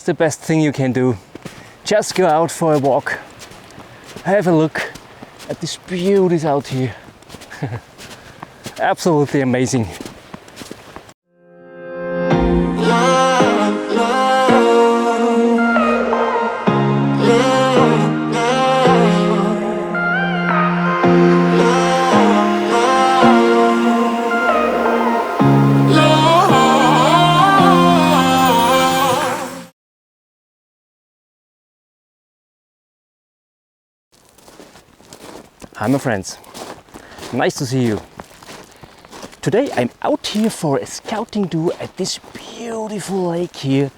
It's the best thing you can do. Just go out for a walk. Have a look at these beauties out here. Absolutely amazing. Hi my friends, nice to see you. Today I'm out here for a scouting tour at this beautiful lake here,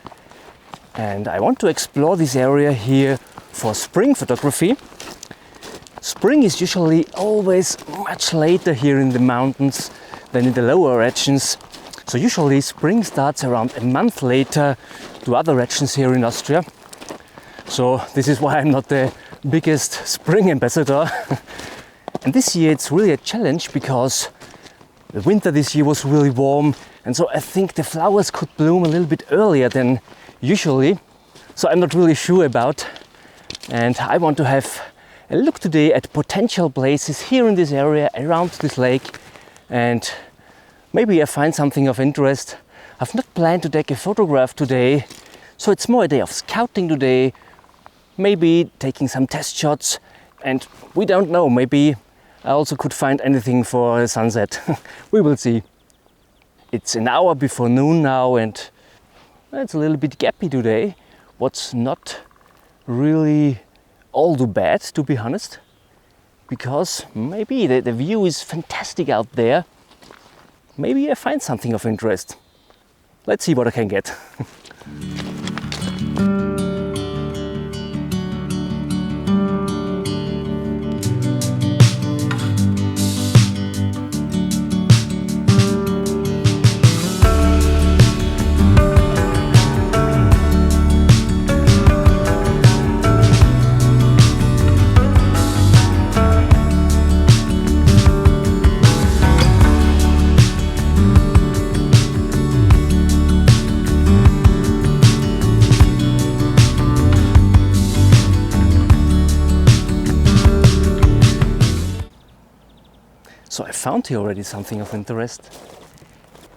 and I want to explore this area here for spring photography. Spring is usually always much later here in the mountains than in the lower regions. So usually spring starts around a month later to other regions here in Austria. So this is why I'm not the biggest spring ambassador. And this year it's really a challenge because the winter this year was really warm, and so I think the flowers could bloom a little bit earlier than usually. So I'm not really sure about, and I want to have a look today at potential places here in this area around this lake, and maybe I find something of interest. I've not planned to take a photograph today, so it's more a day of scouting today, maybe taking some test shots, and we don't know, maybe I also could find anything for a sunset. We will see. It's an hour before noon now, and it's a little bit gappy today. What's not really all too bad, to be honest, because maybe the view is fantastic out there. Maybe I find something of interest. Let's see what I can get. So I found here already something of interest.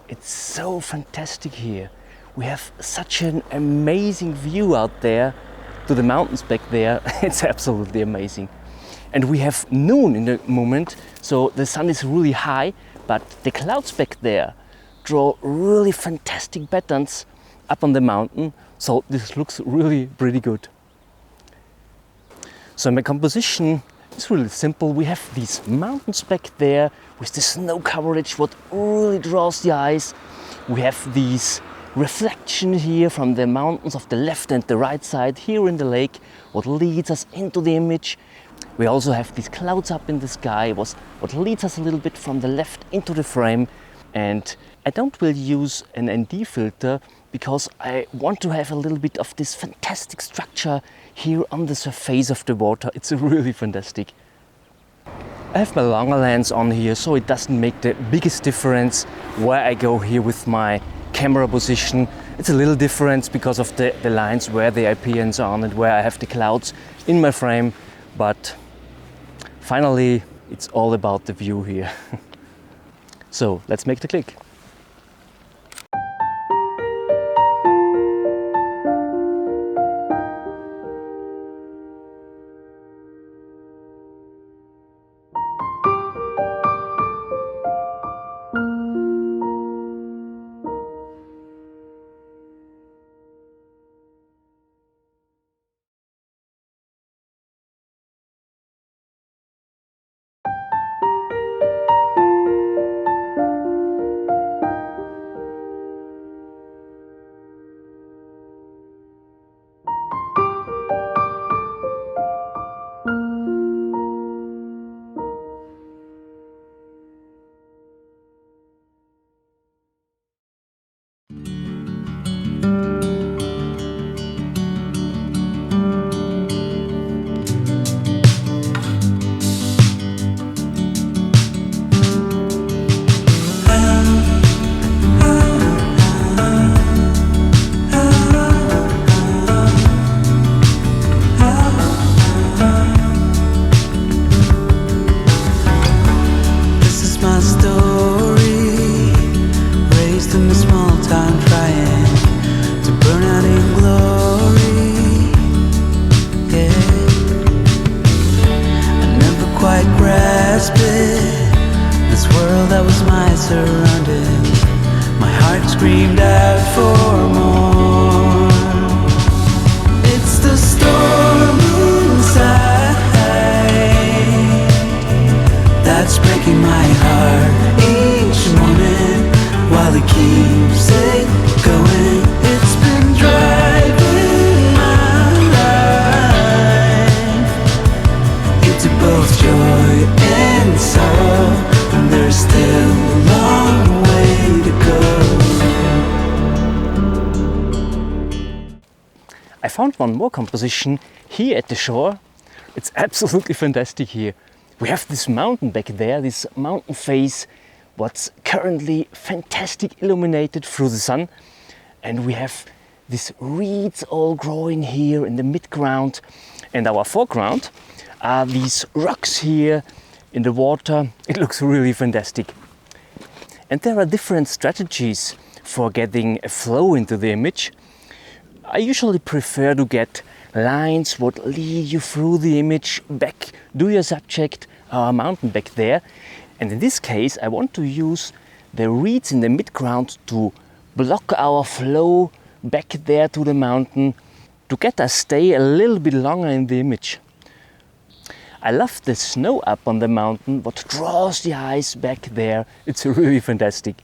It's so fantastic here. We have such an amazing view out there to the mountains back there. It's absolutely amazing. And we have noon in the moment, so the sun is really high, but the clouds back there draw really fantastic patterns up on the mountain. So this looks really pretty good. So my composition it's really simple. We have these mountains back there with the snow coverage, what really draws the eyes. We have these reflection here from the mountains of the left and the right side here in the lake, what leads us into the image. We also have these clouds up in the sky, what leads us a little bit from the left into the frame. And I don't will use an ND filter because I want to have a little bit of this fantastic structure here on the surface of the water. It's really fantastic. I have my longer lens on here, so it doesn't make the biggest difference where I go here with my camera position. It's a little difference because of the lines where they appear and so on, and where I have the clouds in my frame. But finally, it's all about the view here. So let's make the click. I found one more composition here at the shore. It's absolutely fantastic here. We have this mountain back there, this mountain face, what's currently fantastic illuminated through the sun. And we have these reeds all growing here in the mid-ground. And our foreground are these rocks here in the water. It looks really fantastic. And there are different strategies for getting a flow into the image. I usually prefer to get lines what lead you through the image back to your subject, our mountain back there. And in this case, I want to use the reeds in the midground to block our flow back there to the mountain to get us stay a little bit longer in the image. I love the snow up on the mountain, what draws the eyes back there. It's really fantastic.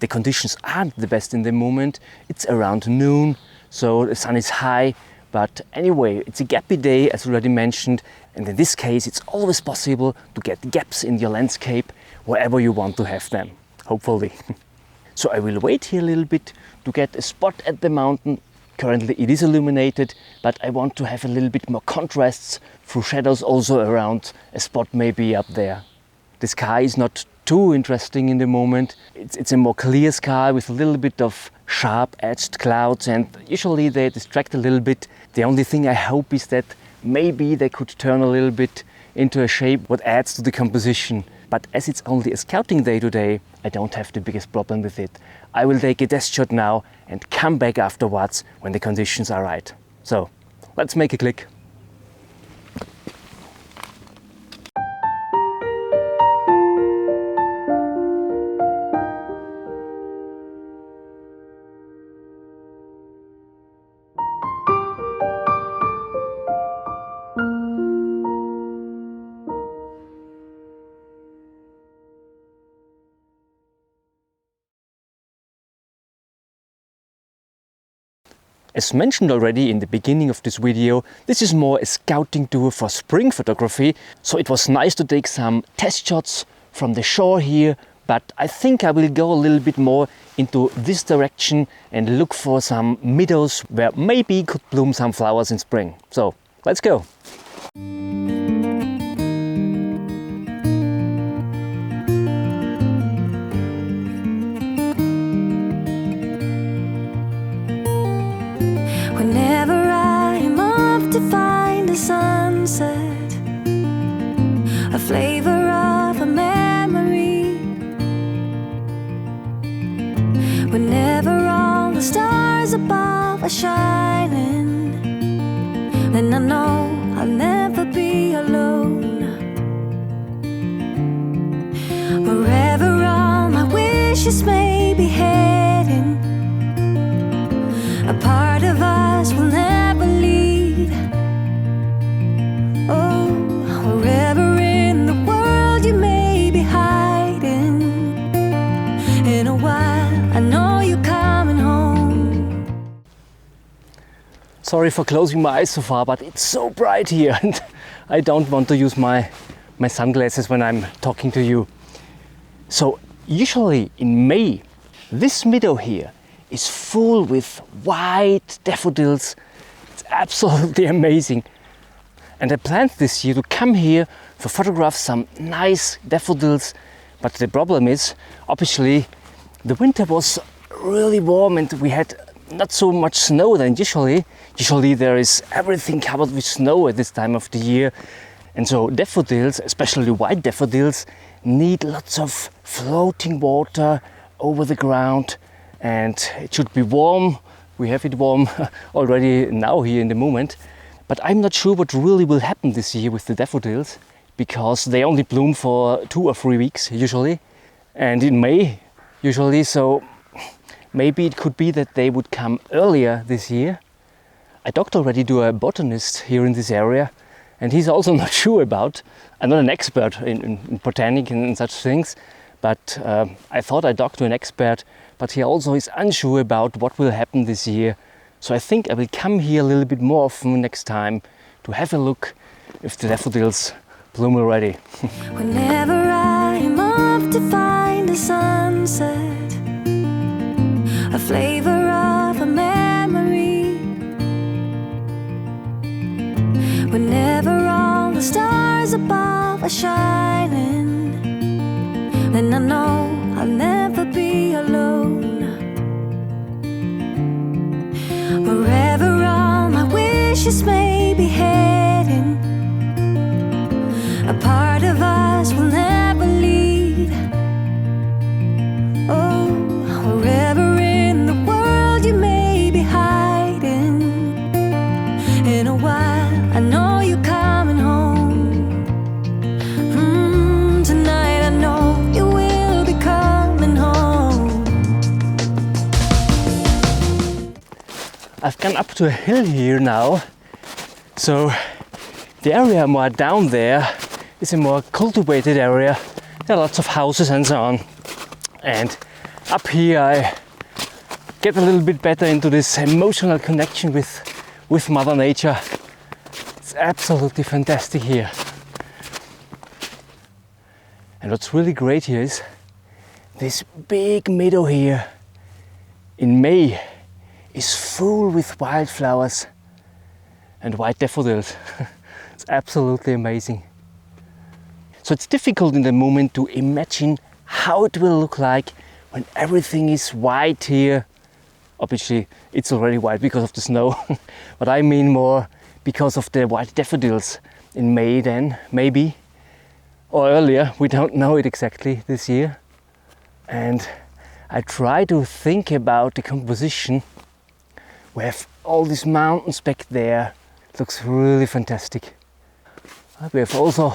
The conditions aren't the best in the moment. It's around noon, so the sun is high. But anyway, it's a gappy day, as already mentioned. And in this case, it's always possible to get gaps in your landscape wherever you want to have them, hopefully. So I will wait here a little bit to get a spot at the mountain. Currently it is illuminated, but I want to have a little bit more contrasts through shadows also around a spot maybe up there. The sky is not too interesting in the moment. It's a more clear sky with a little bit of sharp edged clouds, and usually they distract a little bit. The only thing I hope is that maybe they could turn a little bit into a shape what adds to the composition. But as it's only a scouting day today, I don't have the biggest problem with it. I will take a test shot now and come back afterwards when the conditions are right. So let's make a click. As mentioned already in the beginning of this video, this is more a scouting tour for spring photography, so it was nice to take some test shots from the shore here, but I think I will go a little bit more into this direction and look for some meadows where maybe could bloom some flowers in spring. So let's go! Whenever I'm off to find a sunset, a flavor of a memory, whenever all the stars above are shining, then I know I'll never be alone. Wherever all my wishes may be heading, a part of us will never leave. Oh, wherever in the world you may be hiding, in a while I know you're coming home. Sorry for closing my eyes so far, but it's so bright here and I don't want to use my sunglasses when I'm talking to you. So usually in May, this meadow here is full with white daffodils. It's absolutely amazing. And I planned this year to come here to photograph some nice daffodils. But the problem is, obviously, the winter was really warm and we had not so much snow than usually. Usually there is everything covered with snow at this time of the year. And so daffodils, especially white daffodils, need lots of floating water over the ground. And it should be warm. We have it warm already now here in the moment. But I'm not sure what really will happen this year with the daffodils, because they only bloom for 2 or 3 weeks usually, and in May usually, so maybe it could be that they would come earlier this year. I talked already to a botanist here in this area, and he's also not sure about. I'm not an expert in botanic and such things, but I thought I talked to an expert, but he also is unsure about what will happen this year. So I think I will come here a little bit more often next time to have a look if the daffodils bloom already. Whenever I'm off to find a sunset, a flavor of a memory, Whenever all the stars above are shining, then I know I'll never be alone. Wherever all my wishes may be heading, a part of us will never leave. Oh, wherever in the world you may be hiding, in a while I know you're coming home. Tonight I know you will be coming home. I've gone up to a hill here now, so the area more down there is a more cultivated area. There are lots of houses and so on. And up here I get a little bit better into this emotional connection with Mother Nature. It's absolutely fantastic here. And what's really great here is this big meadow here in May is full with wildflowers and white daffodils. It's absolutely amazing. So it's difficult in the moment to imagine how it will look like when everything is white here. Obviously it's already white because of the snow, but I mean more because of the white daffodils in May then, maybe, or earlier, we don't know it exactly this year. And I try to think about the composition. We have all these mountains back there. It looks really fantastic. We have also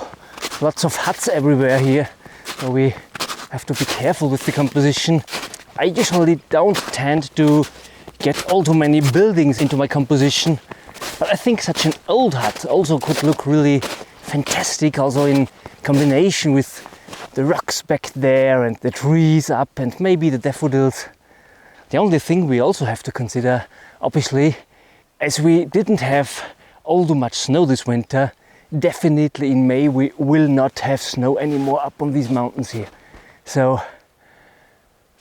lots of huts everywhere here, so we have to be careful with the composition. I usually don't tend to get all too many buildings into my composition, but I think such an old hut also could look really fantastic, also in combination with the rocks back there and the trees up and maybe the daffodils. The only thing we also have to consider, obviously, as we didn't have all too much snow this winter, definitely in May we will not have snow anymore up on these mountains here. So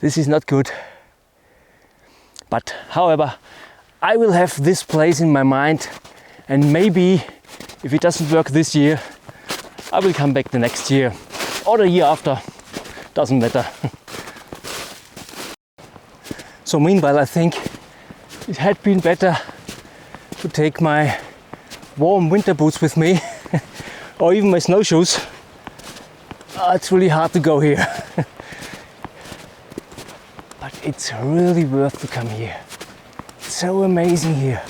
this is not good. But however, I will have this place in my mind, and maybe if it doesn't work this year, I will come back the next year or the year after, doesn't matter. So meanwhile, I think it had been better to take my warm winter boots with me or even my snowshoes. It's really hard to go here. But it's really worth to come here. It's so amazing here.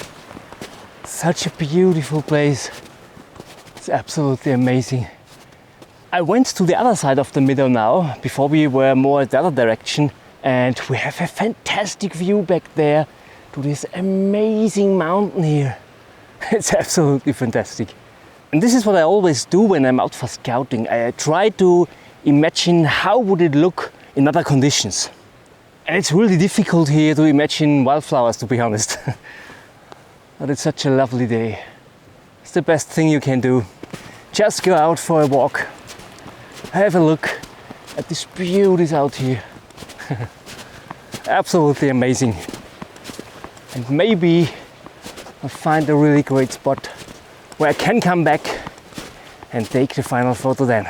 Such a beautiful place. It's absolutely amazing. I went to the other side of the meadow now. Before we were more the other direction, and we have a fantastic view back there to this amazing mountain here. It's absolutely fantastic. And this is what I always do when I'm out for scouting. I try to imagine how would it look in other conditions. And it's really difficult here to imagine wildflowers, to be honest. But it's such a lovely day. It's the best thing you can do. Just go out for a walk. Have a look at these beauties out here. Absolutely amazing. And maybe I'll find a really great spot where I can come back and take the final photo then.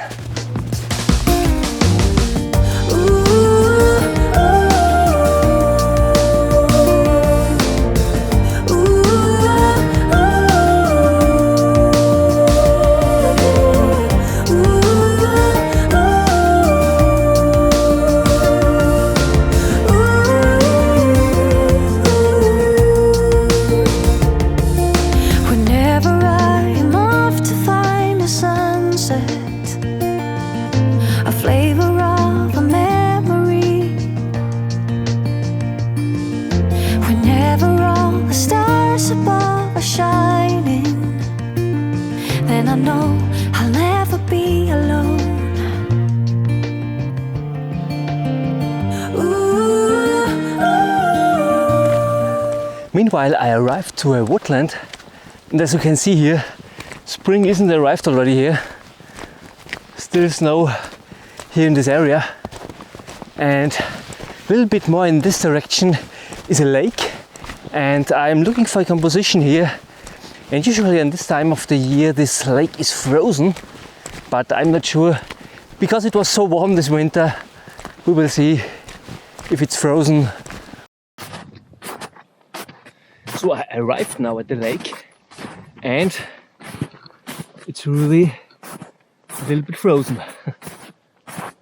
Meanwhile, I arrived to a woodland, and as you can see here, spring isn't arrived already here. Still snow here in this area, and a little bit more in this direction is a lake, and I'm looking for a composition here And usually at this time of the year this lake is frozen, but I'm not sure, because it was so warm this winter. We will see if it's frozen. So I arrived now at the lake and it's really a little bit frozen. What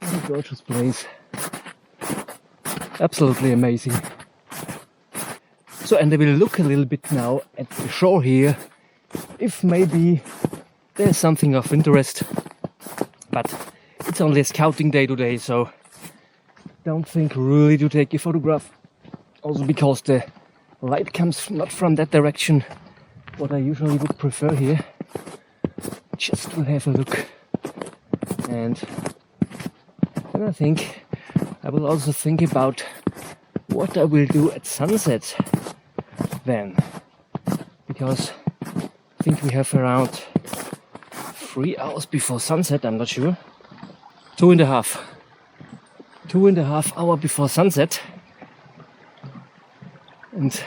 a gorgeous place. Absolutely amazing. So, and I will look a little bit now at the shore here, if maybe there's something of interest. But it's only a scouting day today, so don't think really to take a photograph. Also because the light comes not from that direction, what I usually would prefer here. Just to have a look. And then I think I will also think about what I will do at sunset then. Because I think we have around 3 hours before sunset, I'm not sure. 2.5. 2.5 hours before sunset. And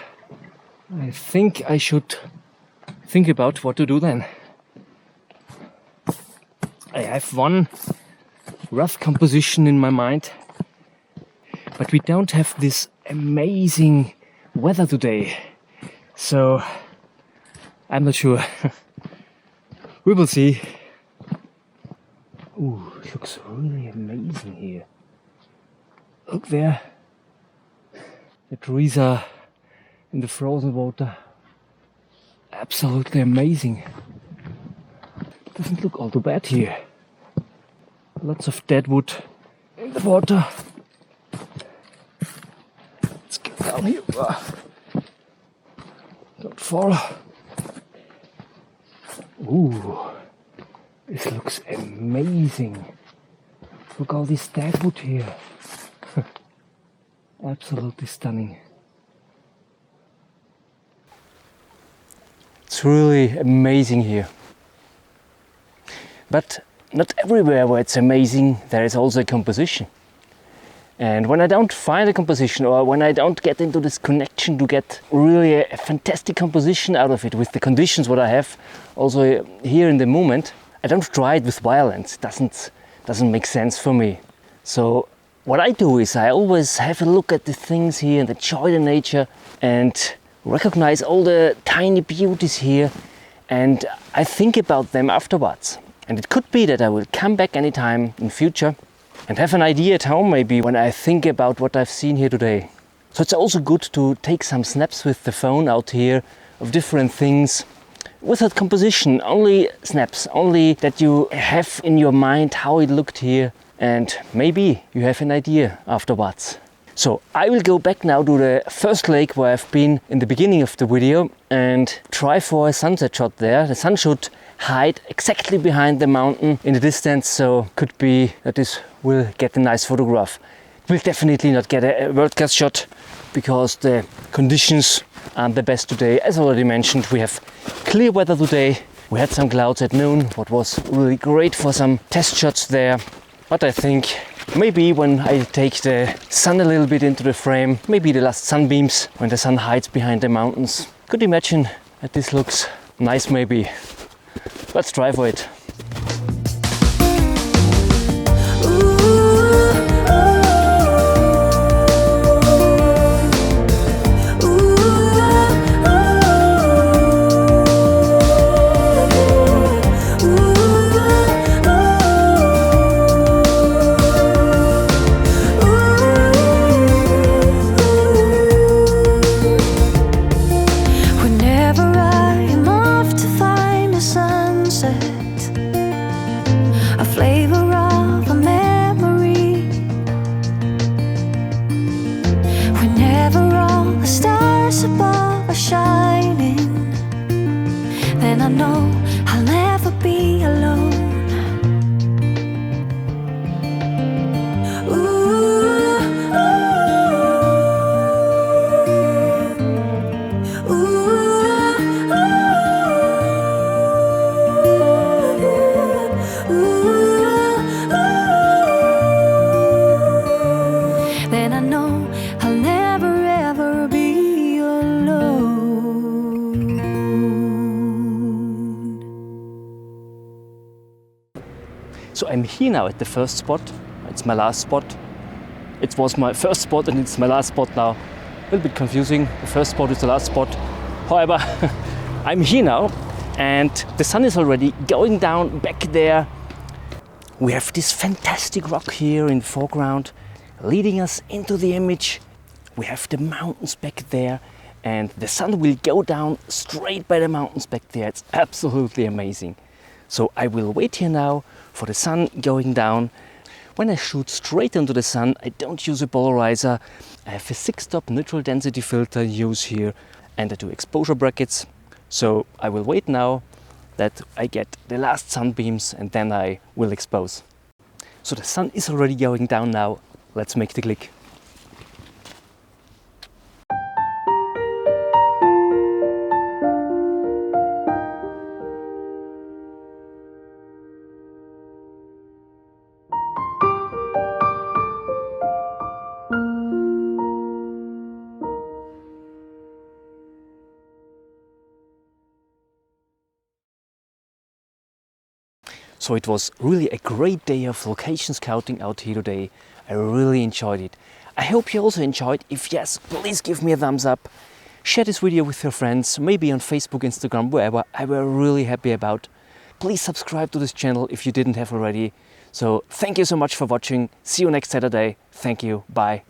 I think I should think about what to do then. I have one rough composition in my mind, but we don't have this amazing weather today, so I'm not sure. We will see. Ooh, it looks really amazing here. Look there. The trees are in the frozen water. Absolutely amazing. Doesn't look all too bad here. Lots of dead wood in the water. Let's get down here. Don't fall. Ooh, this looks amazing. Look all this dead wood here. Absolutely stunning. It's really amazing here. But not everywhere where it's amazing there is also a composition. And when I don't find a composition, or when I don't get into this connection to get really a fantastic composition out of it with the conditions what I have also here in the moment, I don't try it with violence. It doesn't make sense for me. So what I do is I always have a look at the things here and enjoy the nature and recognize all the tiny beauties here, and I think about them afterwards. And it could be that I will come back anytime in future and have an idea at home maybe when I think about what I've seen here today. So it's also good to take some snaps with the phone out here of different things without composition, only snaps, only that you have in your mind how it looked here, and maybe you have an idea afterwards. So I will go back now to the first lake where I've been in the beginning of the video and try for a sunset shot there. The sun should hide exactly behind the mountain in the distance, so could be that this will get a nice photograph. It will definitely not get a world-class shot because the conditions aren't the best today. As already mentioned, we have clear weather today. We had some clouds at noon, what was really great for some test shots there. But I think maybe when I take the sun a little bit into the frame, maybe the last sunbeams when the sun hides behind the mountains. Could imagine that this looks nice maybe. Let's try for it. I'll never ever be alone. So I'm here now at the first spot. It's my last spot. It was my first spot and it's my last spot now. A little bit confusing. The first spot is the last spot. However, I'm here now and the sun is already going down back there. We have this fantastic rock here in the foreground leading us into the image. We have the mountains back there and the sun will go down straight by the mountains back there. It's absolutely amazing. So I will wait here now for the sun going down. When I shoot straight into the sun, I don't use a polarizer. I have a 6-stop neutral density filter use here and I do exposure brackets. So I will wait now that I get the last sunbeams and then I will expose. So the sun is already going down now. Let's make the click. So it was really a great day of location scouting out here today. I really enjoyed it. I hope you also enjoyed. If yes, please give me a thumbs up. Share this video with your friends, maybe on Facebook, Instagram, wherever. I were really happy about. Please subscribe to this channel if you didn't have already. So thank you so much for watching. See you next Saturday. Thank you. Bye.